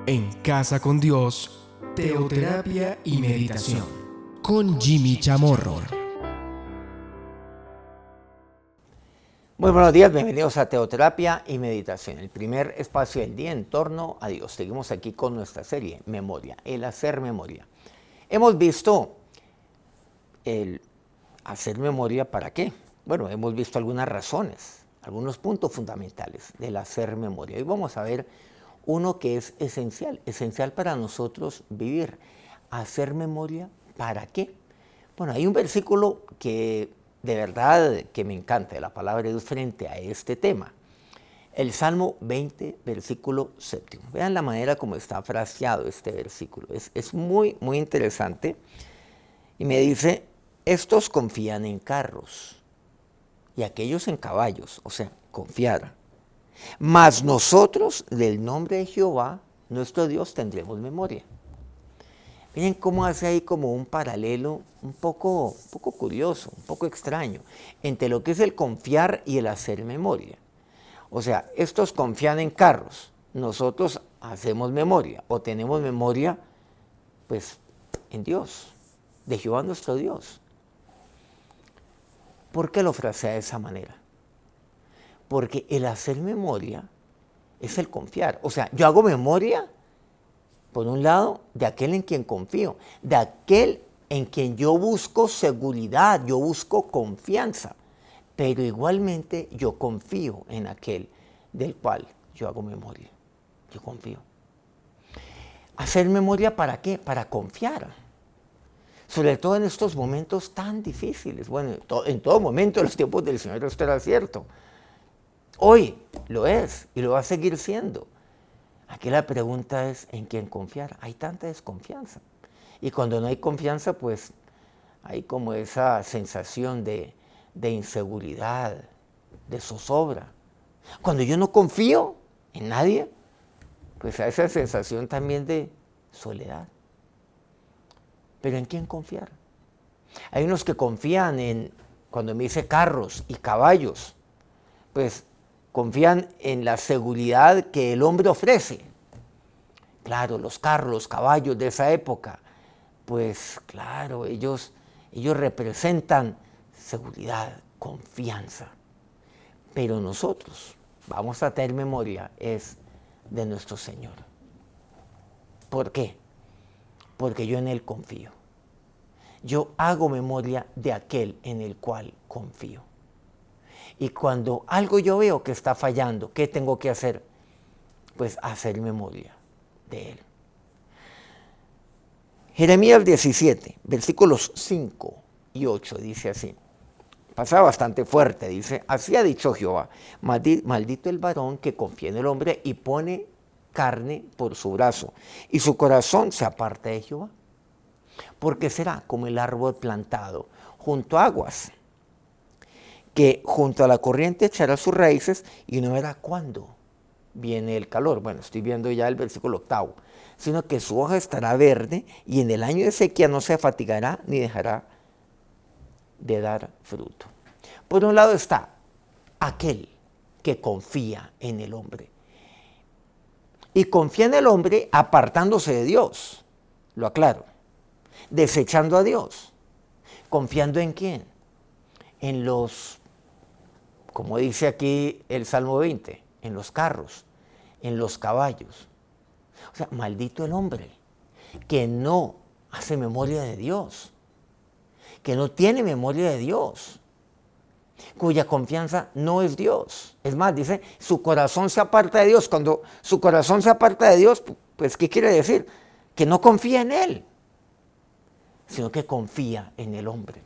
En Casa con Dios, teoterapia y meditación, con Jimmy Chamorro. Muy buenos días, bienvenidos a Teoterapia y Meditación, el primer espacio del día en torno a Dios. Seguimos aquí con nuestra serie, Memoria, el hacer memoria. Hemos visto el hacer memoria para qué. Bueno, hemos visto algunas razones, algunos puntos fundamentales del hacer memoria. Hoy vamos a ver uno que es esencial para nosotros vivir. Hacer memoria, ¿para qué? Bueno, hay un versículo que de verdad que me encanta, la palabra de Dios frente a este tema. El Salmo 20, versículo 7. Vean la manera como está fraseado este versículo. Es muy interesante. Y me dice, estos confían en carros y aquellos en caballos, o sea, confiar. Mas nosotros, del nombre de Jehová, nuestro Dios, tendremos memoria. Miren cómo hace ahí como un paralelo un poco curioso, un poco extraño, entre lo que es el confiar y el hacer memoria. O sea, estos confían en carros, nosotros hacemos memoria o tenemos memoria, pues, en Dios, de Jehová nuestro Dios. ¿Por qué lo frasea de esa manera? Porque el hacer memoria es el confiar. O sea, yo hago memoria, por un lado, de aquel en quien confío, de aquel en quien yo busco seguridad, yo busco confianza, pero igualmente yo confío en aquel del cual yo hago memoria. Yo confío. ¿Hacer memoria para qué? Para confiar. Sobre todo en estos momentos tan difíciles. Bueno, en todo momento en los tiempos del Señor esto era cierto. Hoy lo es y lo va a seguir siendo. Aquí la pregunta es, ¿en quién confiar? Hay tanta desconfianza. Y cuando no hay confianza, pues hay como esa sensación de inseguridad, de zozobra. Cuando yo no confío en nadie, pues hay esa sensación también de soledad. ¿Pero en quién confiar? Hay unos que confían en, cuando me dice carros y caballos, pues confían en la seguridad que el hombre ofrece. Claro, los carros, los caballos de esa época, pues claro, ellos representan seguridad, confianza. Pero nosotros vamos a tener memoria es de nuestro Señor. ¿Por qué? Porque yo en Él confío. Yo hago memoria de aquel en el cual confío. Y cuando algo yo veo que está fallando, ¿qué tengo que hacer? Pues hacer memoria de Él. Jeremías 17, versículos 5 y 8 dice así. Pasa bastante fuerte, dice, así ha dicho Jehová, maldito el varón que confía en el hombre y pone carne por su brazo, y su corazón se aparta de Jehová. Porque será como el árbol plantado junto a aguas, que junto a la corriente echará sus raíces y no verá cuándo viene el calor. Bueno, estoy viendo ya el versículo 8, sino que su hoja estará verde y en el año de sequía no se fatigará ni dejará de dar fruto. Por un lado está aquel que confía en el hombre. Y confía en el hombre apartándose de Dios, lo aclaro, desechando a Dios. ¿Confiando en quién? En los, como dice aquí el Salmo 20, en los carros, en los caballos. O sea, maldito el hombre que no hace memoria de Dios, que no tiene memoria de Dios, cuya confianza no es Dios. Es más, dice, su corazón se aparta de Dios. Cuando su corazón se aparta de Dios, pues, ¿qué quiere decir? Que no confía en Él, sino que confía en el hombre,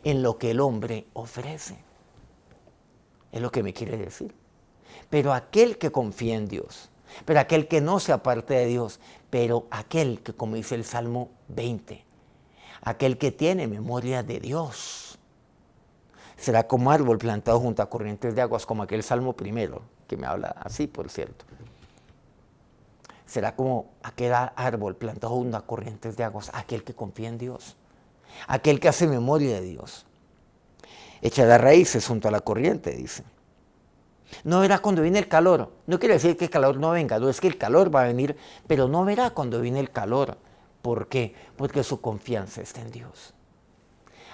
en lo que el hombre ofrece. Es lo que me quiere decir. Pero aquel que confía en Dios, pero aquel que no se aparte de Dios, pero aquel que, como dice el Salmo 20, aquel que tiene memoria de Dios, será como árbol plantado junto a corrientes de aguas, como aquel Salmo primero, que me habla así, por cierto. Será como aquel árbol plantado junto a corrientes de aguas, aquel que confía en Dios, aquel que hace memoria de Dios. Echará raíces junto a la corriente, dice. No verá cuando viene el calor. No quiere decir que el calor no venga, no es que el calor va a venir, pero no verá cuando viene el calor. ¿Por qué? Porque su confianza está en Dios.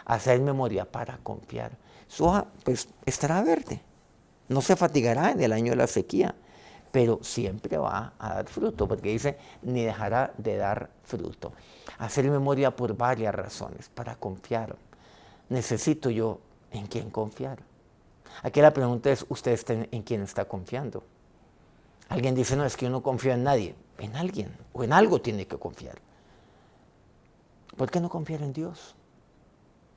Hacer memoria para confiar. Su hoja pues estará verde. No se fatigará en el año de la sequía, pero siempre va a dar fruto, porque dice, ni dejará de dar fruto. Hacer memoria por varias razones, para confiar. Necesito yo en quién confiar. Aquí la pregunta es, ¿usted en quién está confiando? Alguien dice, no, es que yo no confío en nadie. En alguien o en algo tiene que confiar. ¿Por qué no confiar en Dios?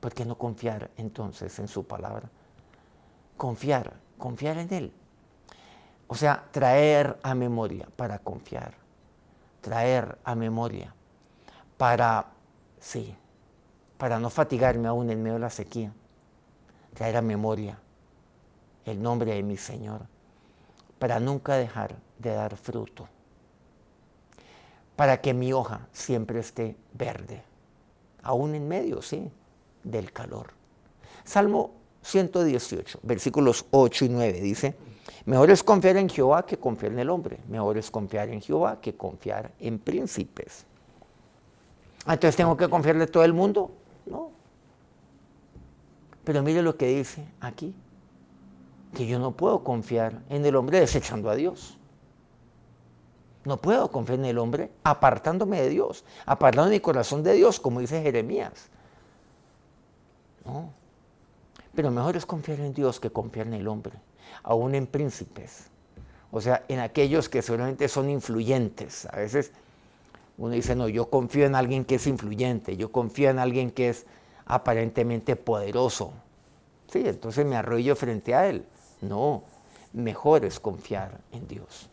¿Por qué no confiar entonces en su palabra? Confiar en Él. O sea, traer a memoria para confiar. Traer a memoria para no fatigarme aún en medio de la sequía. Traer a memoria el nombre de mi Señor, para nunca dejar de dar fruto, para que mi hoja siempre esté verde, aún en medio, del calor. Salmo 118, versículos 8 y 9 dice, mejor es confiar en Jehová que confiar en el hombre, mejor es confiar en Jehová que confiar en príncipes. Entonces, ¿tengo que confiarle a todo el mundo? No. Pero mire lo que dice aquí, que yo no puedo confiar en el hombre desechando a Dios. No puedo confiar en el hombre apartándome de Dios, apartando mi corazón de Dios, como dice Jeremías. No. Pero mejor es confiar en Dios que confiar en el hombre, aún en príncipes. O sea, en aquellos que seguramente son influyentes. A veces uno dice, no, yo confío en alguien que es influyente, yo confío en alguien que es aparentemente poderoso. Sí, entonces me arrodillo frente a él. No, mejor es confiar en Dios.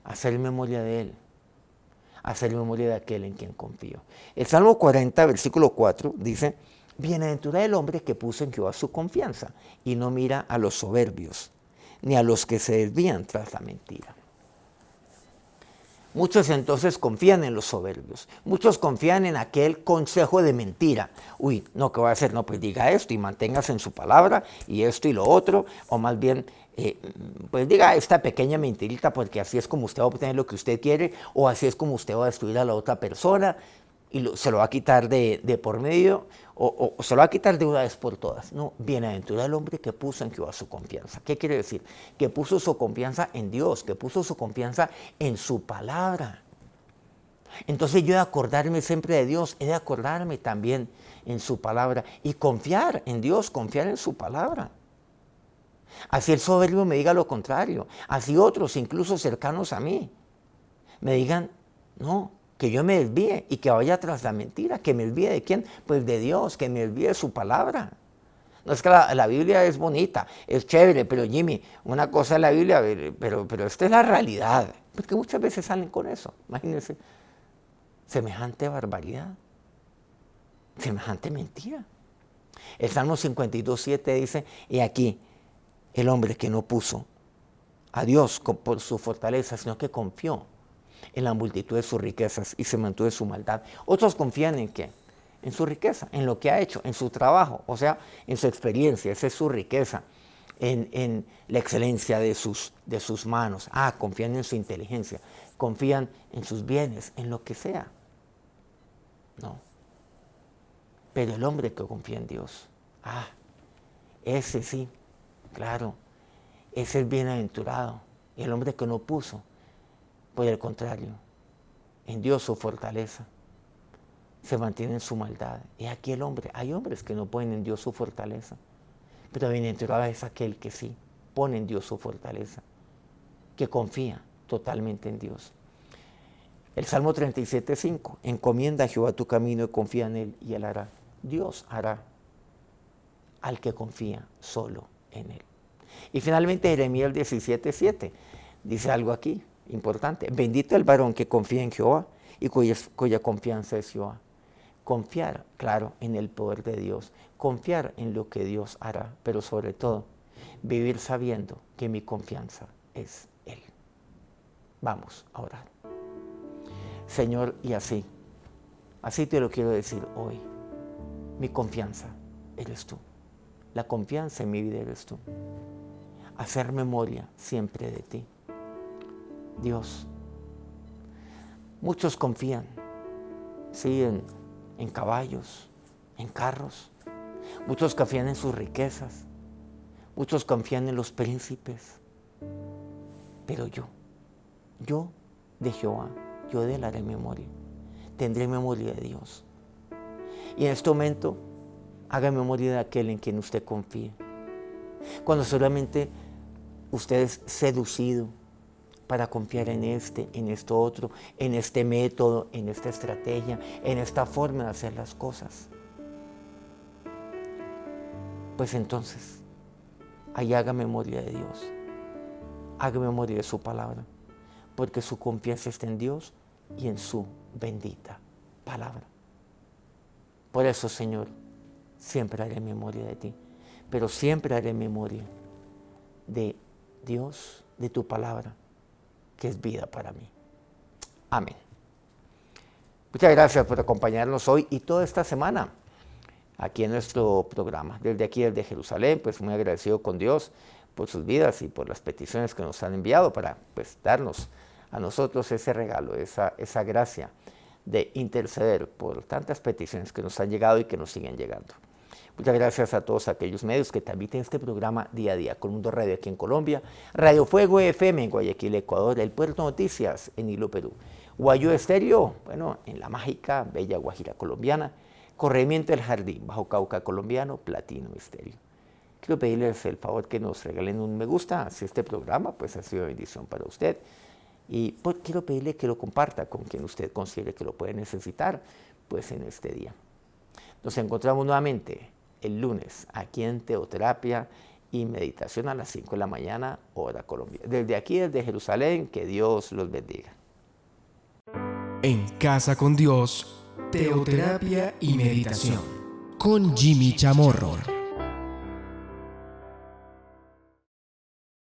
Hacer memoria de Él. Hacer memoria de aquel en quien confío. El Salmo 40, versículo 4, dice, bienaventurado el hombre que puso en Jehová su confianza y no mira a los soberbios, ni a los que se desvían tras la mentira. Muchos entonces confían en los soberbios. Muchos confían en aquel consejo de mentira. Uy, no, ¿qué voy a hacer? No, pues diga esto y manténgase en su palabra y esto y lo otro. O más bien, pues diga esta pequeña mentirita porque así es como usted va a obtener lo que usted quiere o así es como usted va a destruir a la otra persona y se lo va a quitar de por medio o se lo va a quitar de una vez por todas. No, bienaventurado el hombre que puso en Jehová su confianza. ¿Qué quiere decir? Que puso su confianza en Dios, que puso su confianza en su palabra. Entonces yo he de acordarme siempre de Dios, he de acordarme también en su palabra y confiar en Dios, confiar en su palabra. Así el soberbio me diga lo contrario, así otros, incluso cercanos a mí, me digan, no, que yo me desvíe y que vaya tras la mentira. ¿Que me desvíe de quién? Pues de Dios, que me desvíe de su palabra. No es que la Biblia es bonita, es chévere, pero Jimmy, una cosa es la Biblia, pero esta es la realidad. Porque muchas veces salen con eso, imagínense, semejante barbaridad, semejante mentira. El Salmo 52:7 dice, y aquí, el hombre que no puso a Dios por su fortaleza, sino que confió en la multitud de sus riquezas y se mantuvo de su maldad. Otros confían en qué? En su riqueza, en lo que ha hecho, en su trabajo, o sea, en su experiencia, esa es su riqueza, en la excelencia de sus manos. Confían en su inteligencia, confían en sus bienes, en lo que sea. No. Pero el hombre que confía en Dios, ese sí, claro, ese es bienaventurado. Y el hombre que no puso, por el contrario, en Dios su fortaleza, se mantiene en su maldad. Y aquí el hombre, hay hombres que no ponen en Dios su fortaleza, pero bienaventurado es aquel que sí pone en Dios su fortaleza, que confía totalmente en Dios. El Salmo 37:5, encomienda a Jehová tu camino y confía en Él y Él hará. Dios hará al que confía solo en Él. Y finalmente Jeremías 17:7 dice algo aquí importante. Bendito el varón que confía en Jehová y cuya confianza es Jehová. Confiar, claro, en el poder de Dios. Confiar en lo que Dios hará. Pero sobre todo, vivir sabiendo que mi confianza es Él. Vamos a orar. Señor, y así te lo quiero decir hoy. Mi confianza eres tú. La confianza en mi vida eres tú. hacer memoria siempre de ti. Dios, muchos confían, sí, en caballos, en carros. Muchos confían en sus riquezas. Muchos confían en los príncipes. Pero yo de Jehová, yo de él haré memoria. Tendré memoria de Dios. Y en este momento, haga memoria de aquel en quien usted confíe. Cuando solamente usted es seducido para confiar en esto otro, en este método, en esta estrategia, en esta forma de hacer las cosas. Pues entonces, ahí haga memoria de Dios. Haga memoria de su palabra, porque su confianza está en Dios y en su bendita palabra. Por eso, Señor, siempre haré memoria de ti, pero siempre haré memoria de Dios, de tu palabra, que es vida para mí. Amén. Muchas gracias por acompañarnos hoy y toda esta semana aquí en nuestro programa. Desde aquí, desde Jerusalén, pues muy agradecido con Dios por sus vidas y por las peticiones que nos han enviado para pues darnos a nosotros ese regalo, esa gracia de interceder por tantas peticiones que nos han llegado y que nos siguen llegando. Muchas gracias a todos aquellos medios que transmiten este programa día a día. Colmundo Radio aquí en Colombia, Radio Fuego FM en Guayaquil, Ecuador, El Puerto Noticias en Hilo, Perú, Guayú Estéreo, bueno, en la mágica, bella Guajira colombiana, Corregimiento del Jardín, Bajo Cauca colombiano, Platino Estéreo. Quiero pedirles el favor que nos regalen un me gusta si este programa pues ha sido bendición para usted. Y pues, quiero pedirle que lo comparta con quien usted considere que lo puede necesitar pues en este día. Nos encontramos nuevamente el lunes aquí en Teoterapia y Meditación a las 5 de la mañana, hora Colombia. Desde aquí, desde Jerusalén, que Dios los bendiga. En Casa con Dios, Teoterapia y Meditación con Jimmy Chamorro.